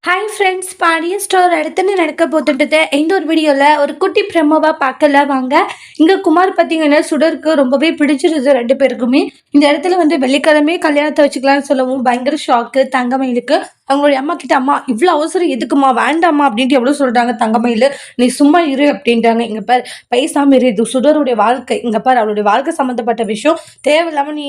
Hi friends! Pandian store அடுத்துன்னு நடக்க போட்டுட்டு இந்த ஒரு வீடியோவில் ஒரு குட்டி ப்ரெமோவா பார்க்கல வாங்க. இங்கே குமார் பார்த்தீங்கன்னா சுடருக்கு ரொம்பவே பிடிச்சிருது ரெண்டு பேருக்குமே. இந்த இடத்துல வந்து வெள்ளிக்கிழமை கல்யாணத்தை வச்சுக்கலாம்னு சொல்லவும் பயங்கர ஷாக்கு தங்கமயிலுக்கு. அவங்களுடைய அம்மா கிட்ட, அம்மா இவ்வளோ அவசரம் எதுக்குமா, வேண்டாமா அப்படின்ட்டு எவ்வளோ சொல்கிறாங்க. தங்கமயில் நீ சும்மா இரு அப்படின்றாங்க. இங்கே பார், பேசாமல் இரு, இது சுடருடைய வாழ்க்கை. இங்கே பார், அவளுடைய வாழ்க்கை சம்மந்தப்பட்ட விஷயம், தேவையில்லாமல் நீ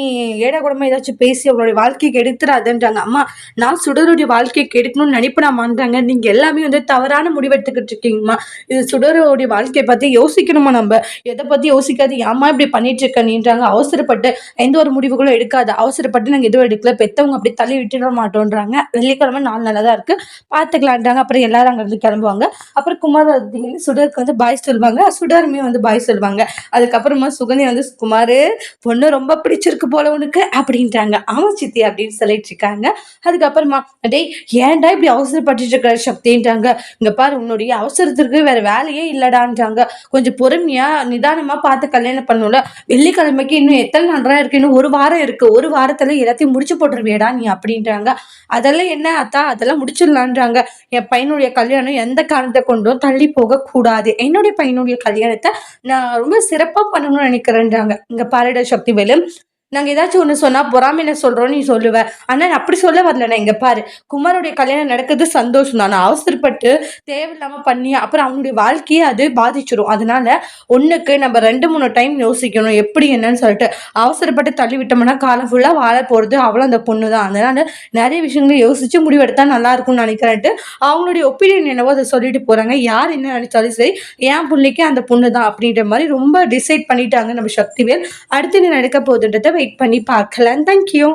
ஏடா கூடமா ஏதாச்சும் பேசி அவளுடைய வாழ்க்கைக்கு எடுத்துறாதுன்றாங்க. அம்மா நான் சுடருடைய வாழ்க்கையை கெடுக்கணும்னு நினைப்பனாமான்றாங்க. நீங்க எல்லாமே வந்து தவறான முடிவெடுத்துக்கிட்டு இருக்கீங்கம்மா. இது சுடருடைய வாழ்க்கையை பத்தி யோசிக்கணுமா, நம்ம எதை பத்தி யோசிக்காது, ஏமா இப்படி பண்ணிட்டு இருக்க நீன்றாங்க. அவசரப்பட்டு எந்த ஒரு முடிவுகளும் எடுக்காது, அவசரப்பட்டு நாங்கள் எதுவும் எடுக்கல, பெத்தவங்க அப்படி தள்ளி விட்டுட மாட்டோன்றாங்க. வெள்ளிக்கிழமை நாள் நல்லா தான் இருக்கு, பார்த்துக்கலான்றாங்க. அப்புறம் எல்லாரும் அங்கிருந்து கிளம்புவாங்க. அப்புறம் குமார் சுடருக்கு வந்து பாய் சொல்லுவாங்க, சுடருமே வந்து பாய் சொல்லுவாங்க. அதுக்கப்புறமா சுகந்தி வந்து, குமார் பொண்ணு ரொம்ப பிடிச்சிருக்கு போல உனக்கு அப்படின்றாங்க. ஆமா சித்தி அப்படின்னு சொல்லிட்டு இருக்காங்க. அதுக்கப்புறமா, டேய் ஏன்டா இப்படி அவசரப்பட்டுட்டு இருக்கிற சக்தின்றாங்க. இங்க பாரு, உன்னுடைய அவசரத்திற்கு வேற வேலையே இல்லடான்றாங்க. கொஞ்சம் பொறுமையா நிதானமா பார்த்து கல்யாணம் பண்ணல. வெள்ளிக்கிழமைக்கு இன்னும் எத்தனை நாள் இருக்கு, இன்னும் ஒரு வாரம் இருக்கு, ஒரு வாரத்துல எல்லாத்தையும் முடிச்சு போட்டுருவியடா நீ அப்படின்றாங்க. அதெல்லாம் என்ன அத்தா, அதெல்லாம் முடிச்சிடலான்றாங்க. என் பையனுடைய கல்யாணம் எந்த காரணத்தை கொண்டும் தள்ளி போக கூடாது, என்னுடைய பையனுடைய கல்யாணத்தை நான் ரொம்ப சிறப்பா பண்ணணும்னு நினைக்கிறேன்றாங்க. இங்க பாருடா சக்திவேலு, நாங்க ஏதாச்சும் ஒண்ணு சொன்னா பொறாமையில சொல்றோம்னு நீ சொல்லுவ. ஆனா நான் அப்படி சொல்ல வரலண்ணே. இங்க பாரு, குமாரோடைய கல்யாணம் நடக்குது சந்தோஷம் தான். நான் அவசரப்பட்டு தேவையில்லாம பண்ணி அப்புறம் அவனுடைய வாழ்க்கையே அது பாதிச்சிடும். அதனால ஒண்ணுக்கு நம்ம 2, 3 டைம் யோசிக்கணும் எப்படி என்னன்னு சொல்லிட்டு. அவசரப்பட்டு தள்ளி விட்டோம்னா காலம் ஃபுல்லா வாழ போறது அவளும் அந்த பொண்ணு தான். அதனால நிறைய விஷயங்களை யோசிச்சு முடிவெடுத்தா நல்லா இருக்கும்னு நினைக்கிறேன்ட்டு அவங்களுடைய ஒப்பீனியன் என்னவோ அதை சொல்லிட்டு போறாங்க. யார் என்ன நினைச்சாலும் சரி, என் பிள்ளைக்கு அந்த பொண்ணு தான் அப்படின்ற மாதிரி ரொம்ப டிசைட் பண்ணிட்டாங்க நம்ம சக்திவேல். அடுத்து என்ன நடக்க போகுதுன்றத வெயிட் பண்ணி பார்க்கலாம். தேங்க்யூ.